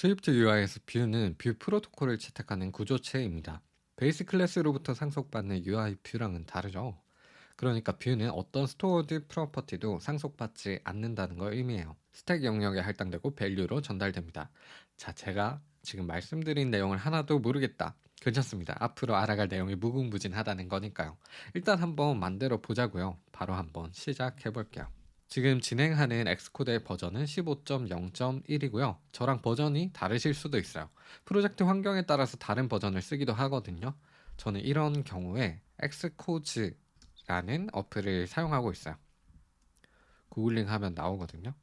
스위프트 UI에서 뷰는 뷰 프로토콜을 채택하는 구조체입니다. 베이스 클래스로부터 상속받는 UI 뷰랑은 다르죠. 그러니까 뷰는 어떤 스토어드 프로퍼티도 상속받지 않는다는 걸 의미해요. 스택 영역에 할당되고 밸류로 전달됩니다. 자, 제가 지금 말씀드린 내용을 하나도 모르겠다. 괜찮습니다. 앞으로 알아갈 내용이 무궁무진하다는 거니까요. 일단 한번 만들어 보자고요. 바로 한번 시작해 볼게요. 지금 진행하는 엑스코드의 버전은 15.0.1이고요. 저랑 버전이 다르실 수도 있어요. 프로젝트 환경에 따라서 다른 버전을 쓰기도 하거든요. 저는 이런 경우에 엑스코즈라는 어플을 사용하고 있어요. 구글링 하면 나오거든요.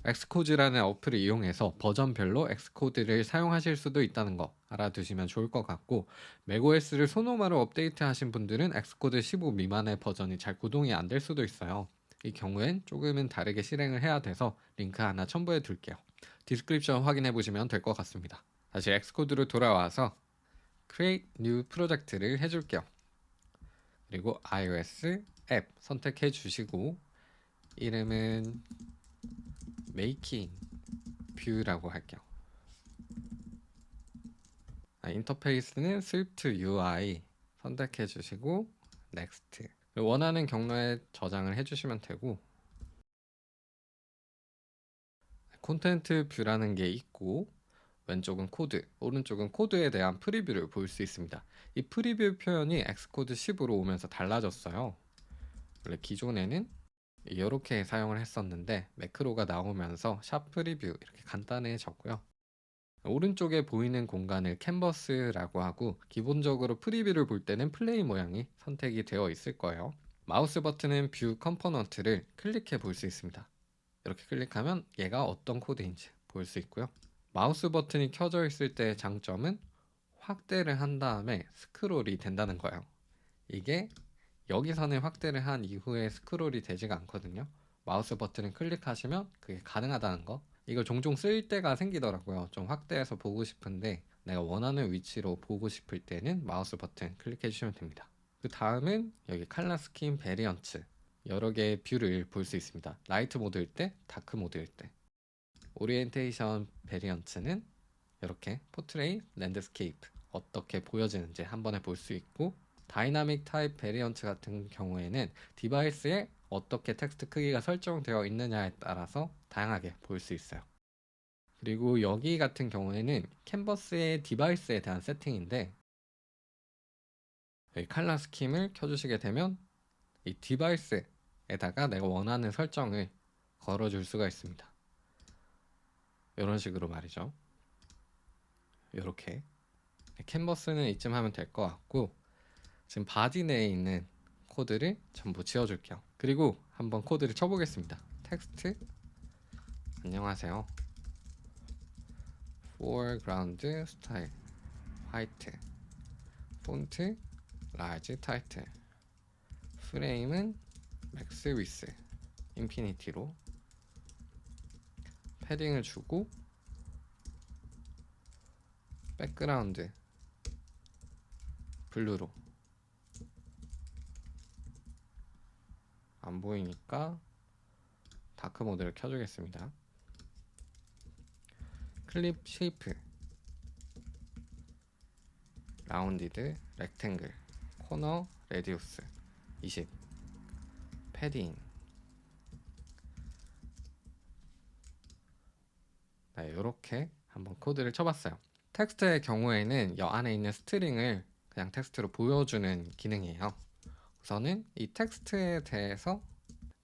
엑스코즈라는 어플을 이용해서 버전별로 엑스코드를 사용하실 수도 있다는 거 알아두시면 좋을 것 같고, 맥OS를 소노마로 업데이트 하신 분들은 엑스코드 15 미만의 버전이 잘 구동이 안 될 수도 있어요. 이 경우엔 조금은 다르게 실행을 해야 돼서 링크 하나 첨부해 둘게요. 디스크립션 확인해 보시면 될 것 같습니다. 다시 엑스코드로 돌아와서 Create New Project를 해줄게요. 그리고 iOS 앱 선택해 주시고 이름은 Making View라고 할게요. 인터페이스는 Swift UI 선택해 주시고 Next. 원하는 경로에 저장을 해주시면 되고, 콘텐트 뷰라는 게 있고 왼쪽은 코드, 오른쪽은 코드에 대한 프리뷰를 볼 수 있습니다. 이 프리뷰 표현이 엑스코드 10으로 오면서 달라졌어요. 원래 기존에는 이렇게 사용을 했었는데 매크로가 나오면서 샵 프리뷰 이렇게 간단해졌고요. 오른쪽에 보이는 공간을 캔버스라고 하고, 기본적으로 프리뷰를 볼 때는 플레이 모양이 선택이 되어 있을 거예요. 마우스 버튼은 뷰 컴포넌트를 클릭해 볼 수 있습니다. 이렇게 클릭하면 얘가 어떤 코드인지 볼 수 있고요. 마우스 버튼이 켜져 있을 때의 장점은 확대를 한 다음에 스크롤이 된다는 거예요. 이게 여기서는 확대를 한 이후에 스크롤이 되지가 않거든요. 마우스 버튼을 클릭하시면 그게 가능하다는 거. 이걸 종종 쓸 때가 생기더라고요. 좀 확대해서 보고 싶은데 내가 원하는 위치로 보고 싶을 때는 마우스 버튼 클릭해 주시면 됩니다. 그 다음은 여기 칼라 스킨 베리언츠, 여러 개의 뷰를 볼 수 있습니다. 라이트 모드일 때, 다크 모드일 때. 오리엔테이션 베리언츠는 이렇게 포트레이, 랜드스케이프 어떻게 보여지는지 한 번에 볼 수 있고, 다이나믹 타입 베리언트 같은 경우에는 디바이스에 어떻게 텍스트 크기가 설정되어 있느냐에 따라서 다양하게 볼 수 있어요. 그리고 여기 같은 경우에는 캔버스의 디바이스에 대한 세팅인데, 여기 칼라 스킴을 켜주시게 되면 이 디바이스에다가 내가 원하는 설정을 걸어줄 수가 있습니다. 이런 식으로 말이죠. 이렇게 캔버스는 이쯤 하면 될 것 같고, 지금 바디 내에 있는 코드를 전부 지워줄게요. 그리고 한번 코드를 쳐보겠습니다. 텍스트 안녕하세요. foreground 스타일 화이트, 폰트 라지 타이틀, 프레임은 맥스 위스 인피니티로, 패딩을 주고 백그라운드 블루로, 안 보이니까 다크 모드를 켜주겠습니다. 클립 쉐이프 라운디드 렉탱글 코너 레디우스 20, 패딩. 네, 이렇게 한번 코드를 쳐봤어요. 텍스트의 경우에는 이 안에 있는 스트링을 그냥 텍스트로 보여주는 기능이에요. 우선은 이 텍스트에 대해서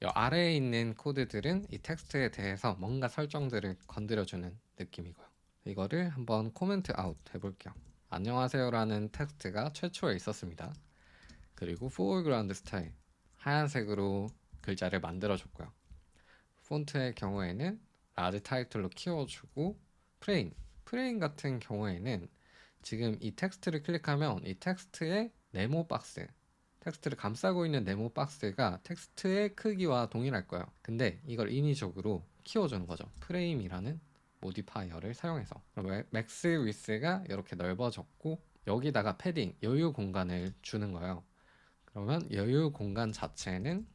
이 아래에 있는 코드들은 이 텍스트에 대해서 뭔가 설정들을 건드려주는 느낌이고요. 이거를 한번 코멘트 아웃 해볼게요. 안녕하세요 라는 텍스트가 최초에 있었습니다. 그리고 foreground 스타일 하얀색으로 글자를 만들어줬고요. 폰트의 경우에는 라지 타이틀로 키워주고, 프레임 같은 경우에는 지금 이 텍스트를 클릭하면 이 텍스트의 네모 박스, 텍스트를 감싸고 있는 네모 박스가 텍스트의 크기와 동일할 거예요. 근데 이걸 인위적으로 키워주는 거죠. 프레임이라는 모디파이어를 사용해서. 그럼 맥스 위스가 이렇게 넓어졌고, 여기다가 패딩, 여유 공간을 주는 거예요. 그러면 여유 공간 자체는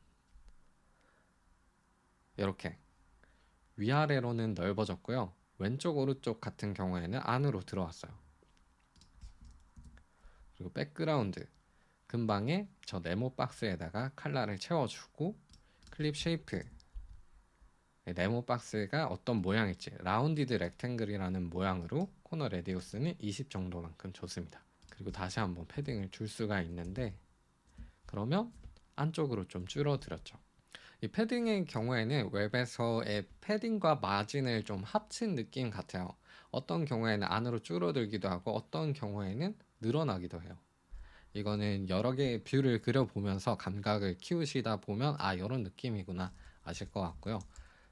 이렇게 위아래로는 넓어졌고요. 왼쪽 오른쪽 같은 경우에는 안으로 들어왔어요. 그리고 백그라운드 근방에 저 네모 박스에다가 컬러를 채워주고 클립 쉐이프 네모 박스가 어떤 모양일지 라운디드 렉탱글이라는 모양으로 코너 레디우스는 20 정도만큼 줬습니다. 그리고 다시 한번 패딩을 줄 수가 있는데 그러면 안쪽으로 좀 줄어들었죠. 이 패딩의 경우에는 웹에서의 패딩과 마진을 좀 합친 느낌 같아요. 어떤 경우에는 안으로 줄어들기도 하고 어떤 경우에는 늘어나기도 해요. 이거는 여러 개의 뷰를 그려보면서 감각을 키우시다 보면 아 이런 느낌이구나 아실 것 같고요.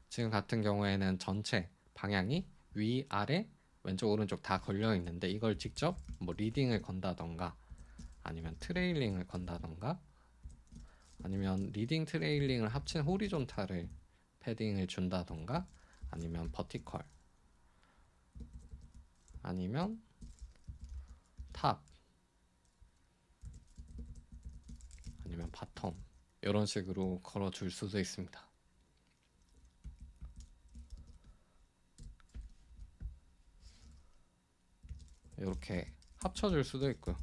지금 같은 경우에는 전체 방향이 위, 아래, 왼쪽, 오른쪽 다 걸려 있는데 이걸 직접 뭐 리딩을 건다던가 아니면 트레일링을 건다던가 아니면 리딩 트레일링을 합친 호리존탈을 패딩을 준다던가 아니면 버티컬 아니면 탑 아니면 바텀 이런 식으로 걸어줄 수도 있습니다. 이렇게 합쳐줄 수도 있고요.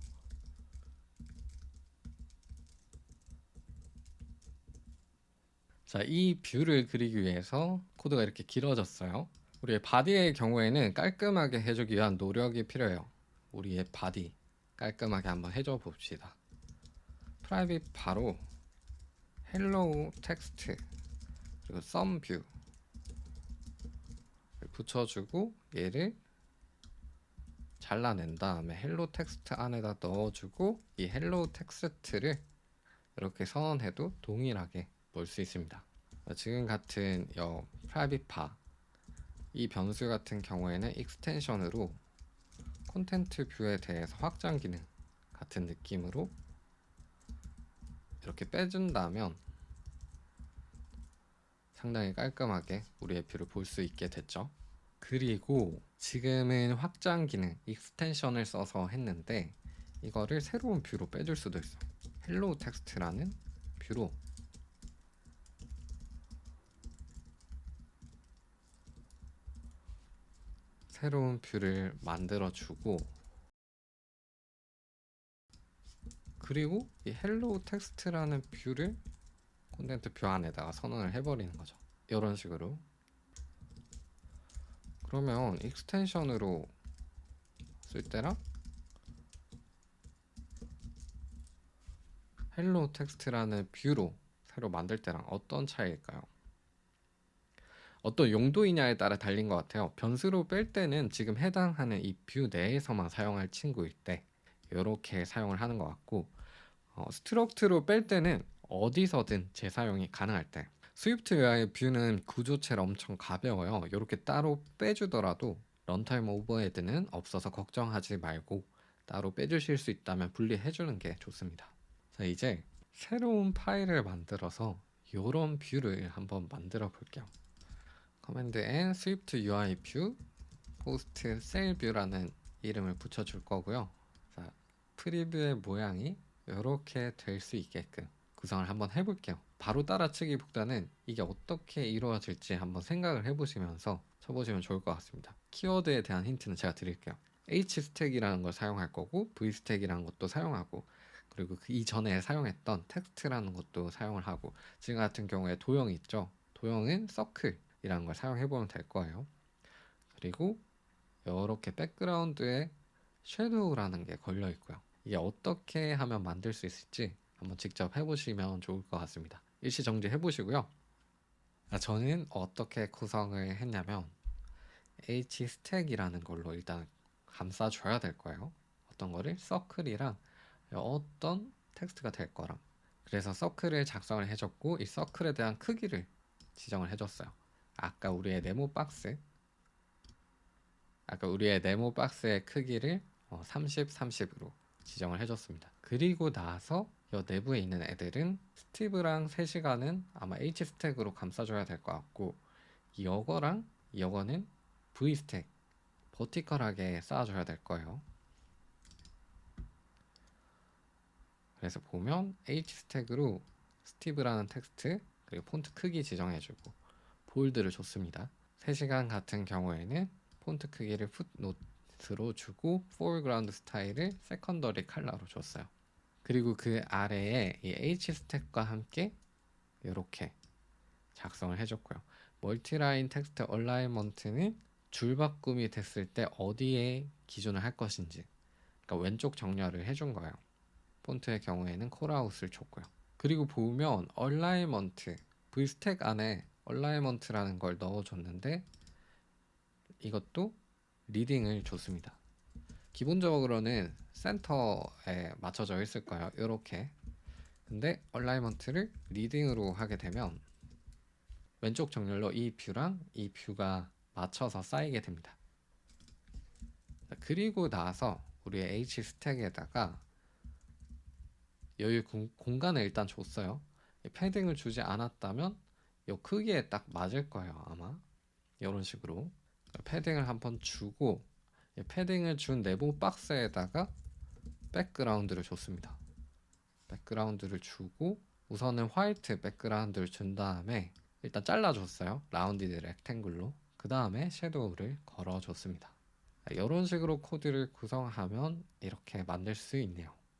자, 이 뷰를 그리기 위해서 코드가 이렇게 길어졌어요. 우리의 바디의 경우에는 깔끔하게 해주기 위한 노력이 필요해요. 우리의 바디 깔끔하게 한번 해줘 봅시다. 프라이빗 바로 헬로우 텍스트 그리고 썸뷰 붙여주고 얘를 잘라낸 다음에 헬로 텍스트 안에다 넣어주고 이 헬로 텍스트를 이렇게 선언해도 동일하게 볼 수 있습니다. 지금 같은 프라이빗 바 이 변수 같은 경우에는 익스텐션으로 콘텐트 뷰에 대해서 확장 기능 같은 느낌으로 이렇게 빼준다면 상당히 깔끔하게 우리의 뷰를 볼 수 있게 됐죠. 그리고 지금은 확장 기능 익스텐션을 써서 했는데 이거를 새로운 뷰로 빼줄 수도 있어요. 헬로우 텍스트라는 뷰로 새로운 뷰를 만들어 주고 그리고 이 헬로우 텍스트라는 뷰를 콘텐트 뷰 안에다가 선언을 해버리는 거죠. 이런 식으로. 그러면 익스텐션으로 쓸 때랑 헬로우 텍스트라는 뷰로 새로 만들 때랑 어떤 차이일까요? 어떤 용도이냐에 따라 달린 것 같아요. 변수로 뺄 때는 지금 해당하는 이 뷰 내에서만 사용할 친구일 때 이렇게 사용을 하는 것 같고 스트럭트로 뺄 때는 어디서든 재사용이 가능할 때 스위프트 UI 뷰는 구조체를 엄청 가벼워요. 이렇게 따로 빼주더라도 런타임 오버헤드는 없어서 걱정하지 말고 따로 빼주실 수 있다면 분리해주는 게 좋습니다. 자, 이제 새로운 파일을 만들어서 이런 뷰를 한번 만들어 볼게요. 커맨드 N 스위프트 UI 뷰 포스트 셀 뷰라는 이름을 붙여줄 거고요. 자, 프리뷰의 모양이 이렇게 될 수 있게끔 구성을 한번 해볼게요. 바로 따라치기보다는 이게 어떻게 이루어질지 한번 생각을 해보시면서 쳐보시면 좋을 것 같습니다. 키워드에 대한 힌트는 제가 드릴게요. h스택이라는 걸 사용할 거고 v스택이라는 것도 사용하고 그리고 그 이전에 사용했던 텍스트라는 것도 사용을 하고 지금 같은 경우에 도형이 있죠. 도형은 서클이라는 걸 사용해보면 될 거예요. 그리고 이렇게 백그라운드에 섀도우라는 게 걸려 있고요. 이게 어떻게 하면 만들 수 있을지 한번 직접 해보시면 좋을 것 같습니다. 일시정지 해보시고요. 저는 어떻게 구성을 했냐면 h스택이라는 걸로 일단 감싸줘야 될 거예요. 어떤 거를 서클이랑 어떤 텍스트가 될 거랑 그래서 서클을 작성을 해줬고 이 서클에 대한 크기를 지정을 해줬어요. 아까 우리의 네모 박스의 크기를 30, 30으로 지정을 해줬습니다. 그리고 나서 이 내부에 있는 애들은 스티브랑 3시간은 아마 h스택으로 감싸줘야 될 것 같고 이거랑 이거는 v스택 버티컬하게 쌓아줘야 될 거예요. 그래서 보면 h스택으로 스티브라는 텍스트 그리고 폰트 크기 지정해주고 볼드를 줬습니다. 3시간 같은 경우에는 폰트 크기를 풋노트로 주고 foreground 스타일을 세컨더리 컬러로 줬어요. 그리고 그 아래에 이 H스택과 함께 이렇게 작성을 해줬고요. 멀티라인 텍스트 얼라이먼트는 줄바꿈이 됐을 때 어디에 기준을 할 것인지, 그러니까 왼쪽 정렬을 해준 거예요. 폰트의 경우에는 콜아웃을 줬고요. 그리고 보면 얼라이먼트, V스택 안에 얼라이먼트라는 걸 넣어줬는데 이것도 리딩을 줬습니다. 기본적으로는 센터에 맞춰져 있을 거예요. 이렇게. 근데 얼라이먼트를 리딩으로 하게 되면 왼쪽 정렬로 이 뷰랑 이 뷰가 맞춰서 쌓이게 됩니다. 그리고 나서 우리의 H 스택에다가 여유 공간을 일단 줬어요. 패딩을 주지 않았다면 이 크기에 딱 맞을 거예요, 아마. 이런 식으로 패딩을 한번 주고, 패딩을 준 내부 박스에다가 백그라운드를 줬습니다. 백그라운드를 주고 우선은 화이트 백그라운드를 준 다음에 일단 잘라줬어요. 라운디드 렉탱글로. 그 다음에 섀도우를 걸어줬습니다. 이런 식으로 코드를 구성하면 이렇게 만들 수 있네요.